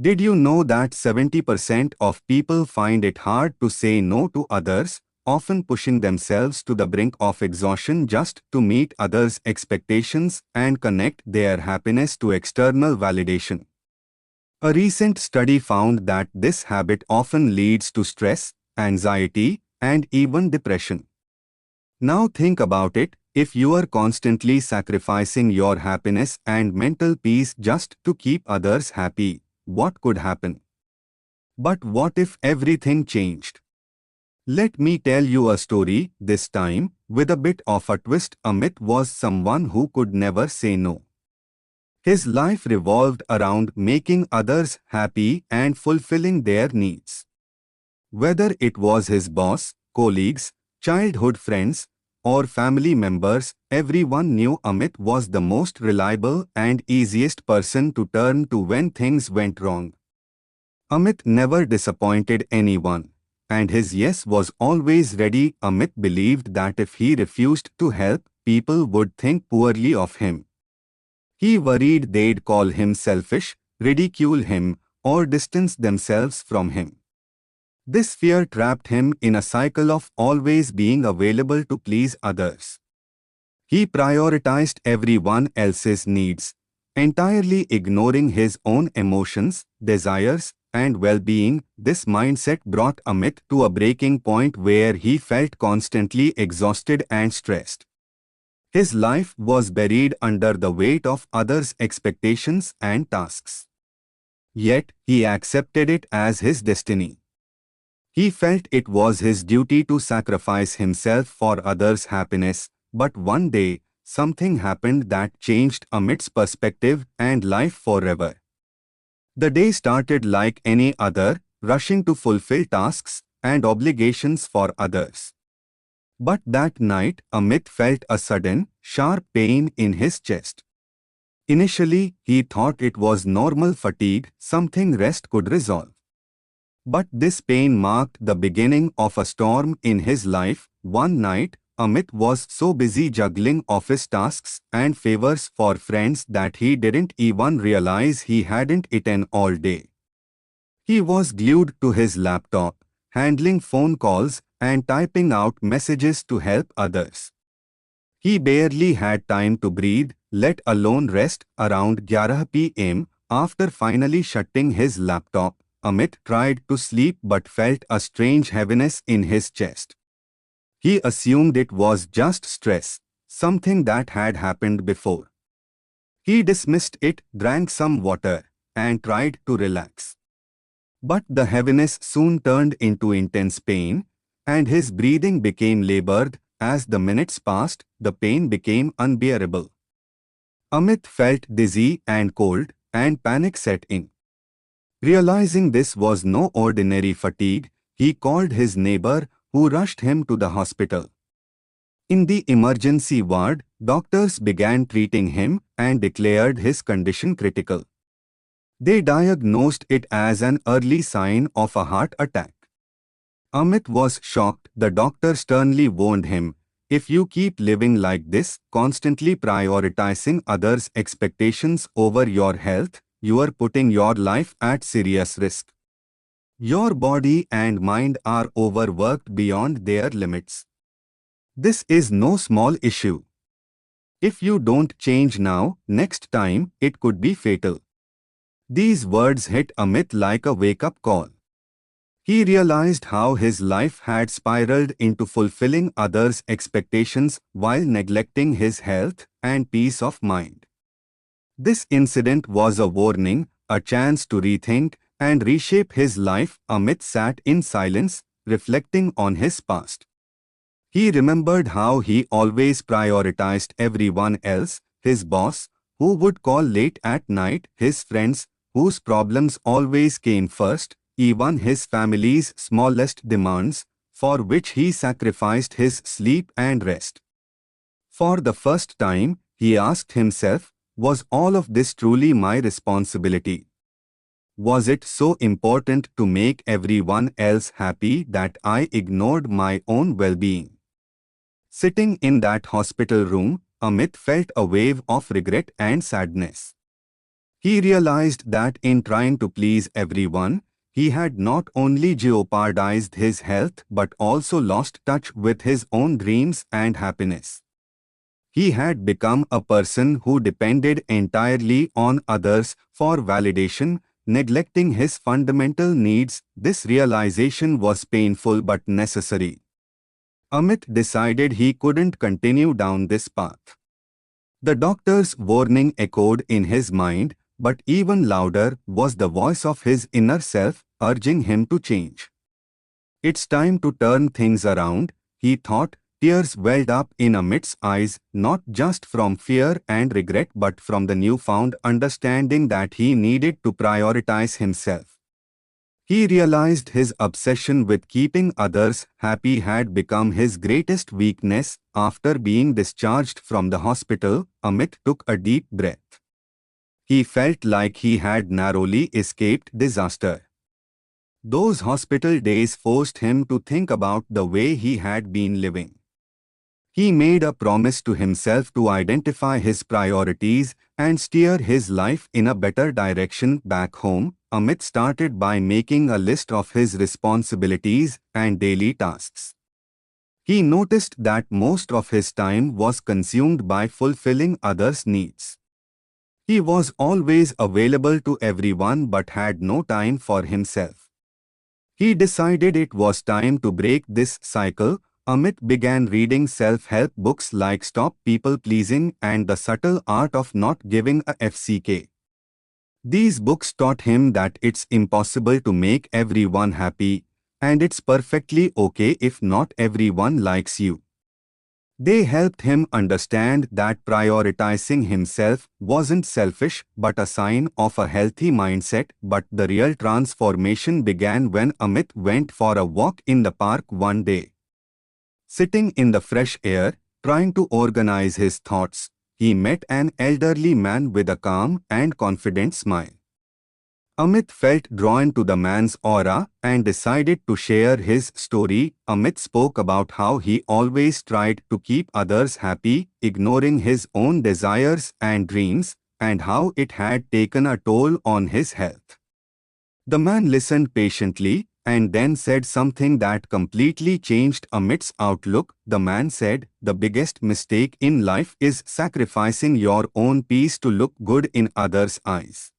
Did you know that 70% of people find it hard to say no to others, often pushing themselves to the brink of exhaustion just to meet others' expectations and connect their happiness to external validation? A recent study found that this habit often leads to stress, anxiety, and even depression. Now think about it, if you are constantly sacrificing your happiness and mental peace just to keep others happy, what could happen? But what if everything changed? Let me tell you a story, this time, with a bit of a twist. Amit was someone who could never say no. His life revolved around making others happy and fulfilling their needs. Whether it was his boss, colleagues, childhood friends, or family members, everyone knew Amit was the most reliable and easiest person to turn to when things went wrong. Amit never disappointed anyone, and his yes was always ready. Amit believed that if he refused to help, people would think poorly of him. He worried they'd call him selfish, ridicule him, or distance themselves from him. This fear trapped him in a cycle of always being available to please others. He prioritized everyone else's needs, entirely ignoring his own emotions, desires, and well-being. This mindset brought Amit to a breaking point where he felt constantly exhausted and stressed. His life was buried under the weight of others' expectations and tasks. Yet, he accepted it as his destiny. He felt it was his duty to sacrifice himself for others' happiness, but one day, something happened that changed Amit's perspective and life forever. The day started like any other, rushing to fulfill tasks and obligations for others. But that night, Amit felt a sudden, sharp pain in his chest. Initially, he thought it was normal fatigue, something rest could resolve. But this pain marked the beginning of a storm in his life. One night, Amit was so busy juggling office tasks and favors for friends that he didn't even realize he hadn't eaten all day. He was glued to his laptop, handling phone calls and typing out messages to help others. He barely had time to breathe, let alone rest. Around 11 p.m., after finally shutting his laptop, Amit tried to sleep but felt a strange heaviness in his chest. He assumed it was just stress, something that had happened before. He dismissed it, drank some water, and tried to relax. But the heaviness soon turned into intense pain, and his breathing became labored. As the minutes passed, the pain became unbearable. Amit felt dizzy and cold, and panic set in. Realizing this was no ordinary fatigue, he called his neighbor, who rushed him to the hospital. In the emergency ward, doctors began treating him and declared his condition critical. They diagnosed it as an early sign of a heart attack. Amit was shocked. The doctor sternly warned him, "If you keep living like this, constantly prioritizing others' expectations over your health, you are putting your life at serious risk. Your body and mind are overworked beyond their limits. This is no small issue. If you don't change now, next time, it could be fatal." These words hit Amit like a wake-up call. He realized how his life had spiraled into fulfilling others' expectations while neglecting his health and peace of mind. This incident was a warning, a chance to rethink and reshape his life. Amit sat in silence, reflecting on his past. He remembered how he always prioritized everyone else, his boss, who would call late at night, his friends, whose problems always came first, even his family's smallest demands, for which he sacrificed his sleep and rest. For the first time, he asked himself, was all of this truly my responsibility? Was it so important to make everyone else happy that I ignored my own well-being? Sitting in that hospital room, Amit felt a wave of regret and sadness. He realized that in trying to please everyone, he had not only jeopardized his health but also lost touch with his own dreams and happiness. He had become a person who depended entirely on others for validation, neglecting his fundamental needs. This realization was painful but necessary. Amit decided he couldn't continue down this path. The doctor's warning echoed in his mind, but even louder was the voice of his inner self, urging him to change. It's time to turn things around, he thought. Tears welled up in Amit's eyes, not just from fear and regret but from the newfound understanding that he needed to prioritize himself. He realized his obsession with keeping others happy had become his greatest weakness. After being discharged from the hospital, Amit took a deep breath. He felt like he had narrowly escaped disaster. Those hospital days forced him to think about the way he had been living. He made a promise to himself to identify his priorities and steer his life in a better direction. Back home, Amit started by making a list of his responsibilities and daily tasks. He noticed that most of his time was consumed by fulfilling others' needs. He was always available to everyone but had no time for himself. He decided it was time to break this cycle. Amit began reading self-help books like Stop People Pleasing and The Subtle Art of Not Giving a FCK. These books taught him that it's impossible to make everyone happy, and it's perfectly okay if not everyone likes you. They helped him understand that prioritizing himself wasn't selfish but a sign of a healthy mindset. But the real transformation began when Amit went for a walk in the park one day. Sitting in the fresh air, trying to organize his thoughts, he met an elderly man with a calm and confident smile. Amit felt drawn to the man's aura and decided to share his story. Amit spoke about how he always tried to keep others happy, ignoring his own desires and dreams, and how it had taken a toll on his health. The man listened patiently and then said something that completely changed Amit's outlook. The man said, "The biggest mistake in life is sacrificing your own peace to look good in others' eyes.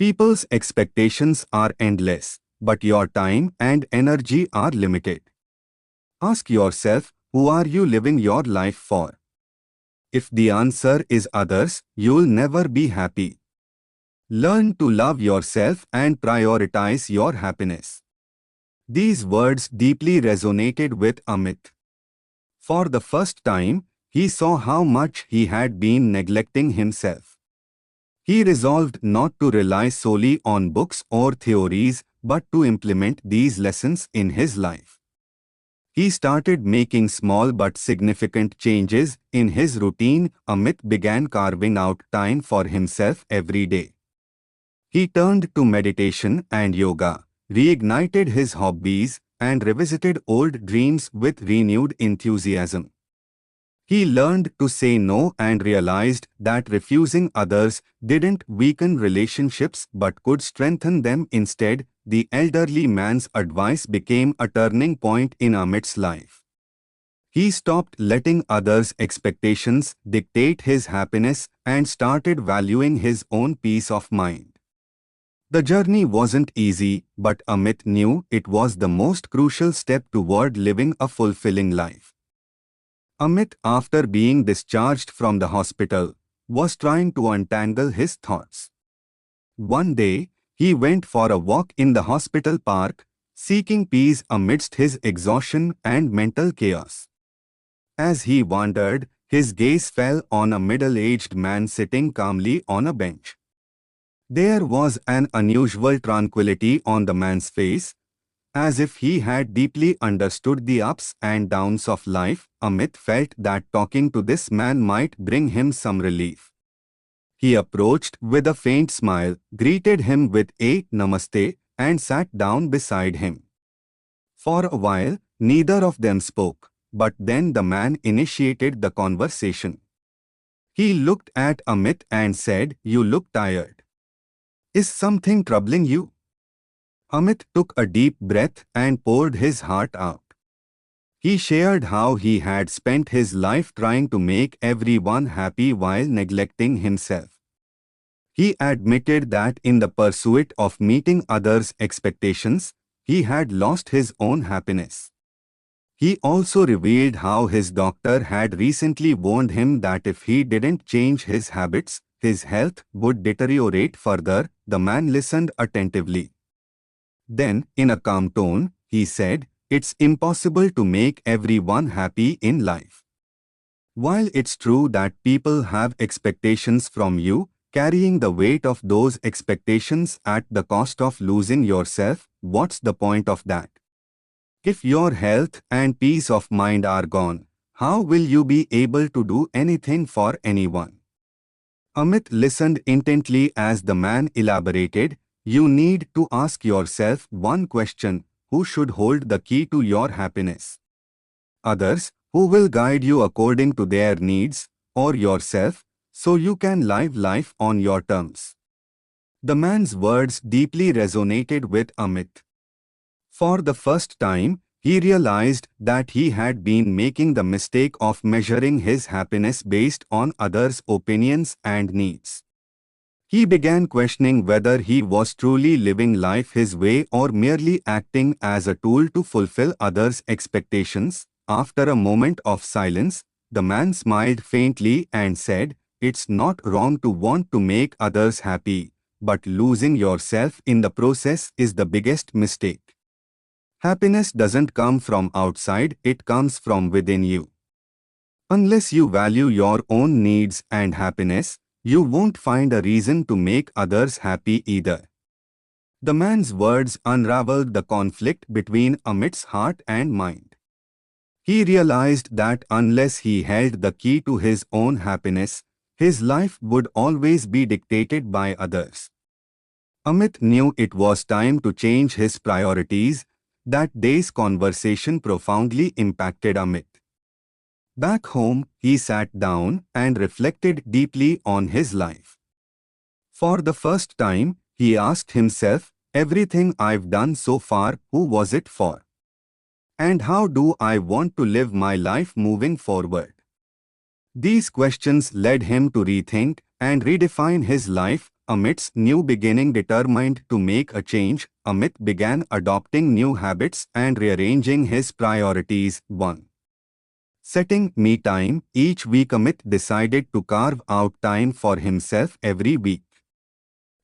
People's expectations are endless, but your time and energy are limited. Ask yourself, who are you living your life for? If the answer is others, you'll never be happy. Learn to love yourself and prioritize your happiness." These words deeply resonated with Amit. For the first time, he saw how much he had been neglecting himself. He resolved not to rely solely on books or theories, but to implement these lessons in his life. He started making small but significant changes in his routine. Amit began carving out time for himself every day. He turned to meditation and yoga, reignited his hobbies, and revisited old dreams with renewed enthusiasm. He learned to say no and realized that refusing others didn't weaken relationships but could strengthen them instead. The elderly man's advice became a turning point in Amit's life. He stopped letting others' expectations dictate his happiness and started valuing his own peace of mind. The journey wasn't easy, but Amit knew it was the most crucial step toward living a fulfilling life. Amit, after being discharged from the hospital, was trying to untangle his thoughts. One day, he went for a walk in the hospital park, seeking peace amidst his exhaustion and mental chaos. As he wandered, his gaze fell on a middle-aged man sitting calmly on a bench. There was an unusual tranquility on the man's face, as if he had deeply understood the ups and downs of life. Amit felt that talking to this man might bring him some relief. He approached with a faint smile, greeted him with a "Namaste," and sat down beside him. For a while, neither of them spoke, but then the man initiated the conversation. He looked at Amit and said, "You look tired. Is something troubling you? Amit took a deep breath and poured his heart out. He shared how he had spent his life trying to make everyone happy while neglecting himself. He admitted that in the pursuit of meeting others' expectations, he had lost his own happiness. He also revealed how his doctor had recently warned him that if he didn't change his habits, his health would deteriorate further. The man listened attentively. Then, in a calm tone, he said, "It's impossible to make everyone happy in life. While it's true that people have expectations from you, carrying the weight of those expectations at the cost of losing yourself, what's the point of that? If your health and peace of mind are gone, how will you be able to do anything for anyone?" Amit listened intently as the man elaborated, "You need to ask yourself one question: who should hold the key to your happiness? Others, who will guide you according to their needs, or yourself, so you can live life on your terms?" The man's words deeply resonated with Amit. For the first time, he realized that he had been making the mistake of measuring his happiness based on others' opinions and needs. He began questioning whether he was truly living life his way or merely acting as a tool to fulfill others' expectations. After a moment of silence, the man smiled faintly and said, "It's not wrong to want to make others happy, but losing yourself in the process is the biggest mistake. Happiness doesn't come from outside, it comes from within you. Unless you value your own needs and happiness, you won't find a reason to make others happy either." The man's words unraveled the conflict between Amit's heart and mind. He realized that unless he held the key to his own happiness, his life would always be dictated by others. Amit knew it was time to change his priorities. That day's conversation profoundly impacted Amit. Back home, he sat down and reflected deeply on his life. For the first time, he asked himself, "Everything I've done so far, who was it for? And how do I want to live my life moving forward?" These questions led him to rethink and redefine his life. Amit's new beginning determined to make a change, Amit began adopting new habits and rearranging his priorities. 1. Setting me time. Each week Amit decided to carve out time for himself every week.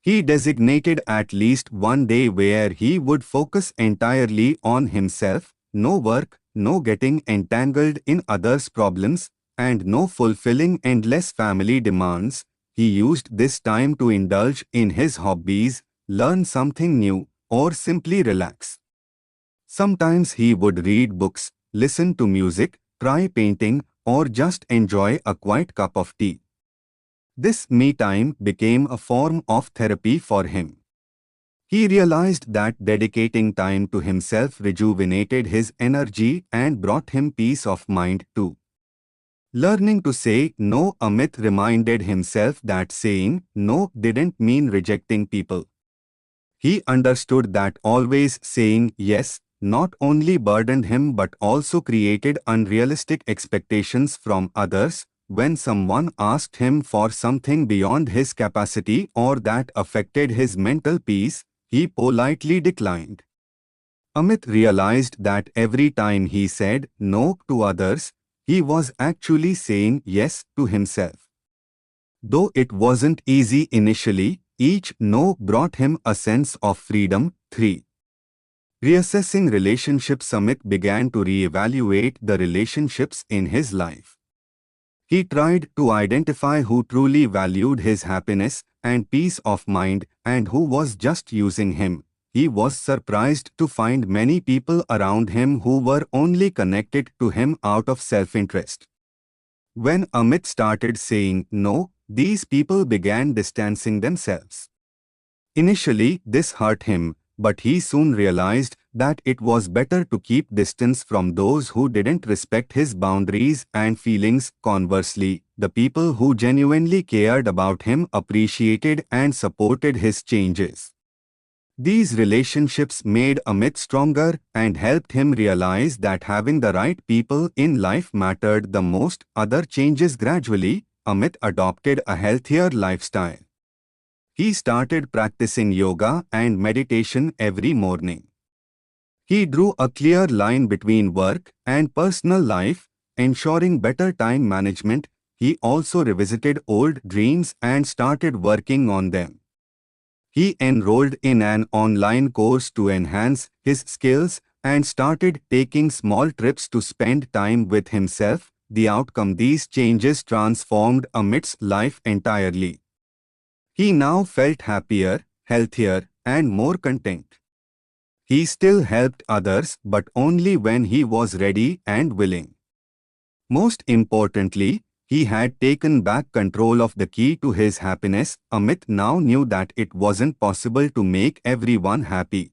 He designated at least one day where he would focus entirely on himself, no work, no getting entangled in others' problems, and no fulfilling endless family demands. He used this time to indulge in his hobbies, learn something new, or simply relax. Sometimes he would read books, listen to music, try painting, or just enjoy a quiet cup of tea. This me time became a form of therapy for him. He realized that dedicating time to himself rejuvenated his energy and brought him peace of mind too. Learning to say no, Amit reminded himself that saying no didn't mean rejecting people. He understood that always saying yes not only burdened him but also created unrealistic expectations from others. When someone asked him for something beyond his capacity or that affected his mental peace, he politely declined. Amit realized that every time he said no to others, he was actually saying yes to himself. Though it wasn't easy initially, each no brought him a sense of freedom. 3. Reassessing relationships. Amit began to reevaluate the relationships in his life. He tried to identify who truly valued his happiness and peace of mind and who was just using him. He was surprised to find many people around him who were only connected to him out of self-interest. When Amit started saying no, these people began distancing themselves. Initially, this hurt him but he soon realized that it was better to keep distance from those who didn't respect his boundaries and feelings. Conversely, the people who genuinely cared about him appreciated and supported his changes. These relationships made Amit stronger and helped him realize that having the right people in life mattered the most. Other changes gradually, Amit adopted a healthier lifestyle. He started practicing yoga and meditation every morning. He drew a clear line between work and personal life, ensuring better time management. He also revisited old dreams and started working on them. He enrolled in an online course to enhance his skills and started taking small trips to spend time with himself. The outcome: these changes transformed Amit's life entirely. He now felt happier, healthier, and more content. He still helped others, but only when he was ready and willing. Most importantly, he had taken back control of the key to his happiness. Amit now knew that it wasn't possible to make everyone happy.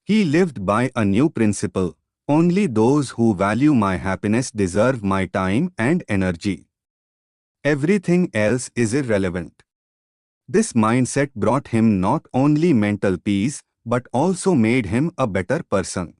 He lived by a new principle: only those who value my happiness deserve my time and energy. Everything else is irrelevant. This mindset brought him not only mental peace, but also made him a better person.